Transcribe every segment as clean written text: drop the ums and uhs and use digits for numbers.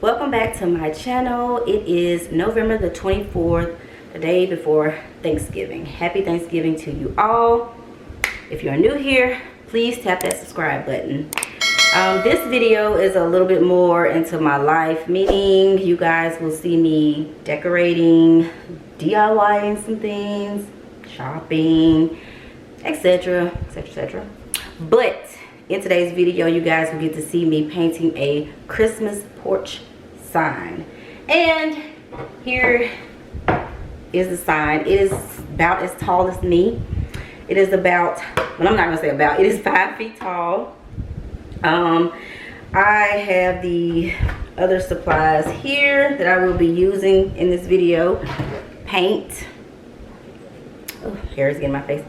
Welcome back to my channel. It is November the 24th, the day before Thanksgiving. Happy Thanksgiving to you all. If you're new here, please tap that subscribe button. This video is a little bit more into my life, meaning you guys will see me decorating, DIYing some things, shopping, etc, etc, etc. But in today's video, you guys will get to see me painting a Christmas porch sign. And here is the sign. It is about as tall as me. It is about, well, I'm not gonna say about, it is 5 feet tall. I have the other supplies here that I will be using in this video. Paint. Oh, hair is getting in my face.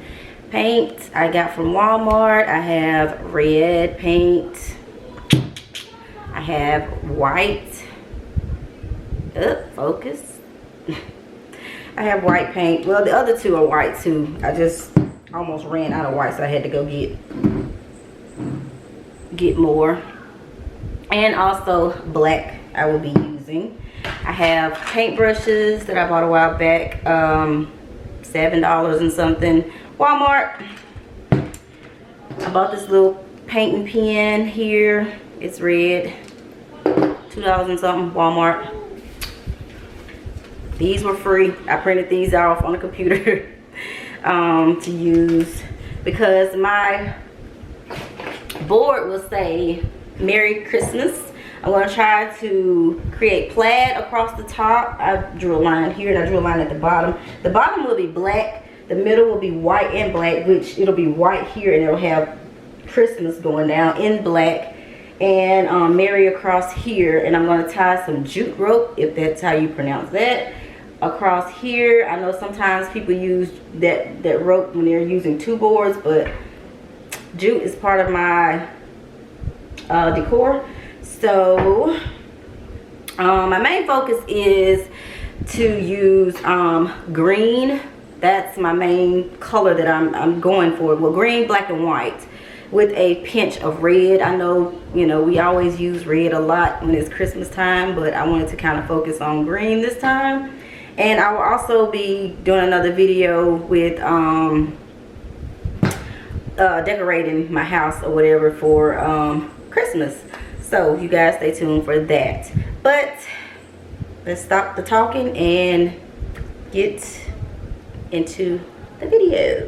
Paint I got from Walmart. I have red paint. I have white. Focus. I have white paint. Well, the other two are white too. I just almost ran out of white, so I had to go get more. And also black I will be using. I have paint brushes that I bought a while back. $7 and something. Walmart. I bought this little painting pen here. It's red. $2 and something. Walmart. These were free. I printed these off on the computer to use because my board will say Merry Christmas. I'm going to try to create plaid across the top. I drew a line here and I drew a line at the bottom. The bottom will be black. The middle will be white and black, which it'll be white here and it'll have Christmas going down in black. And Merry across here. And I'm going to tie some jute rope, if that's how you pronounce that, across here. I know sometimes people use that rope when they're using two boards, but jute is part of my decor. So my main focus is to use green. That's my main color that I'm going for. Well, green, black, and white with a pinch of red. I know, you know, we always use red a lot when it's Christmas time, but I wanted to kind of focus on green this time. And I will also be doing another video with decorating my house or whatever for Christmas. So you guys stay tuned for that. But let's stop the talking and get into the video.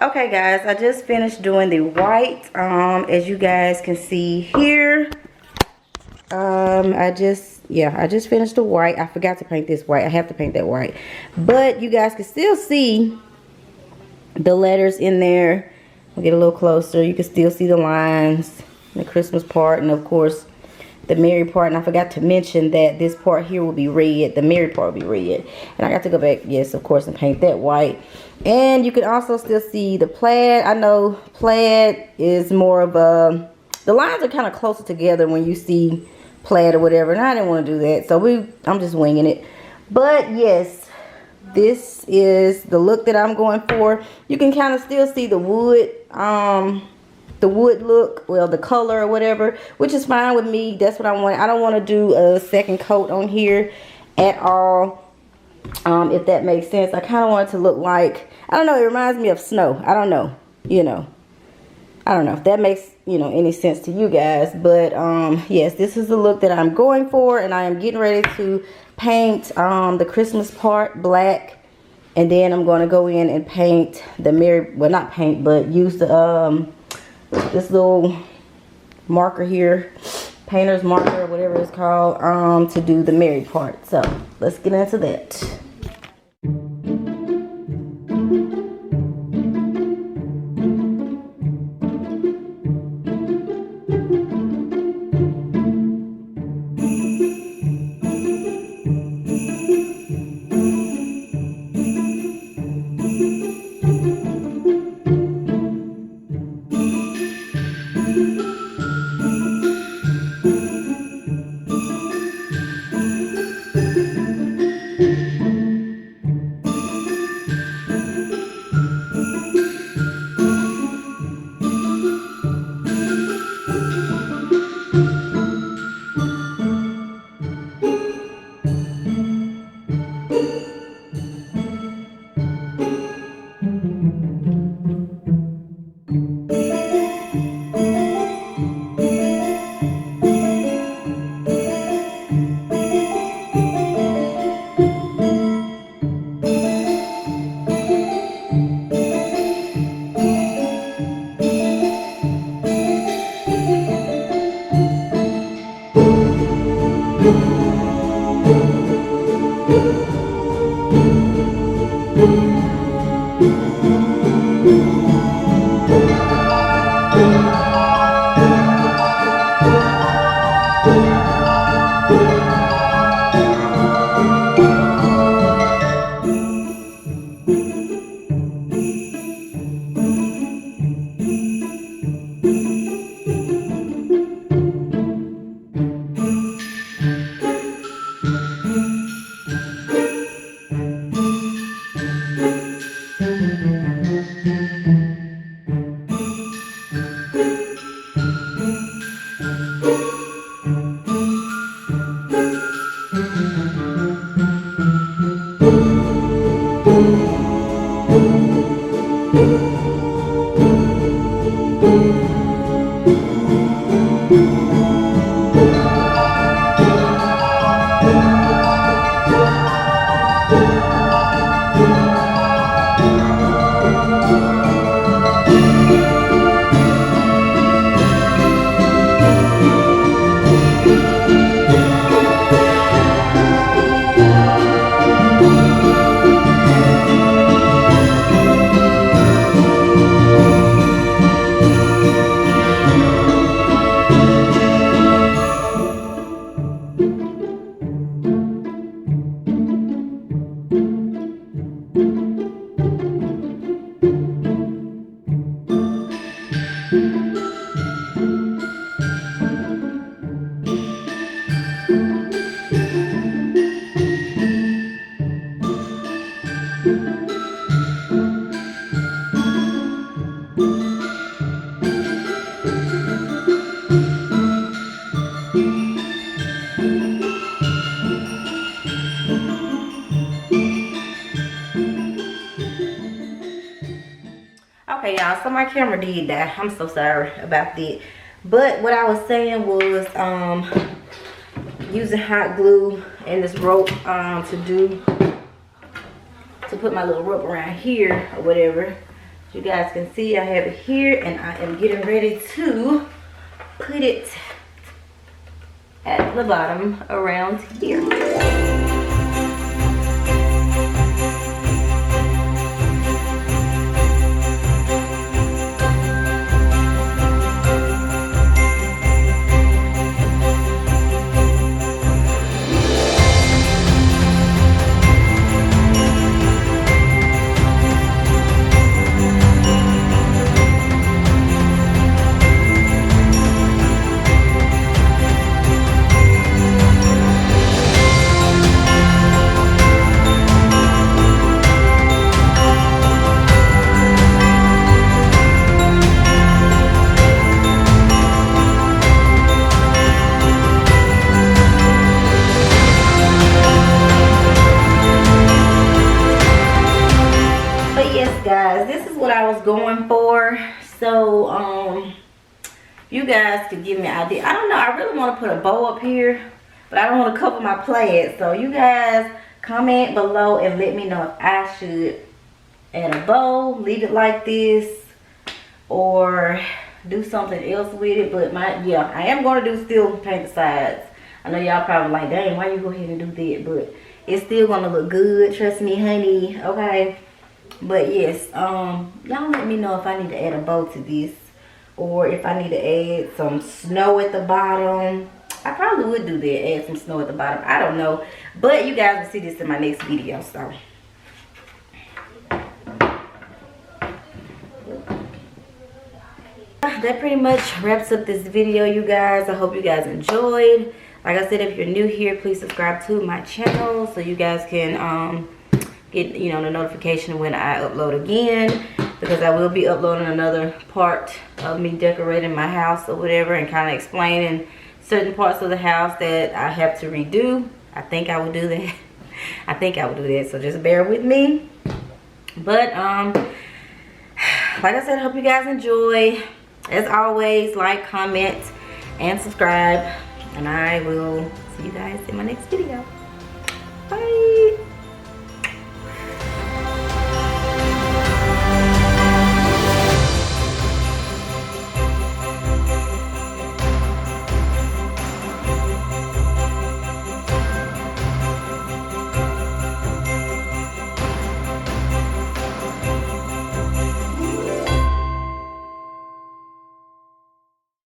Okay guys, I just finished doing the white. As you guys can see here, I just finished the white. I forgot to paint this white. I have to paint that white, but you guys can still see the letters in there. I'll get a little closer. You can still see the lines, the Christmas part, and of course the Mary part. And I forgot to mention that this part here will be red. The Mary part will be red. And I got to go back, yes, of course, and paint that white. And you can also still see the plaid. I know plaid is more of a, the lines are kind of closer together when you see plaid or whatever. And I didn't want to do that, so I'm just winging it. But yes, this is the look that I'm going for. You can kind of still see the wood look, well, the color or whatever, which is fine with me. That's what I want. I don't want to do a second coat on here at all, if that makes sense. I kind of want it to look like, I don't know, it reminds me of snow. I don't know, I don't know if that makes any sense to you guys. But yes, this is the look that I'm going for, and I am getting ready to paint the Christmas part black, and then I'm going to go in and paint the Mary, well, not paint, but use the this little marker here, painter's marker, whatever it's called, to do the Mary part. So let's get into that. Okay, y'all, so my camera did die. I'm so sorry about that. But what I was saying was using hot glue and this rope to put my little rope around here or whatever You guys can see I have it here, and I am getting ready to put it at the bottom around here. Guys, this is what I was going for. So you guys could give me an idea. I don't know, I really want to put a bow up here, but I don't want to cover my plants. So you guys comment below and let me know if I should add a bow, leave it like this, or do something else with it. But yeah, I am going to do still paint the sides. I know y'all probably like, dang, why you go ahead and do that? But it's still going to look good, trust me, honey. Okay. But yes, y'all let me know if I need to add a bow to this, or if I need to add some snow at the bottom. I probably would do that, add some snow at the bottom. I don't know, but you guys will see this in my next video. So that pretty much wraps up this video, you guys. I hope you guys enjoyed. Like I said, if you're new here, please subscribe to my channel so you guys can get, you know, the notification when I upload again, because I will be uploading another part of me decorating my house or whatever, and kind of explaining certain parts of the house that I have to redo. I think I will do that. I think I will do that, so just bear with me. But like I said, I hope you guys enjoy. As always, like, comment, and subscribe, and I will see you guys in my next video. Bye.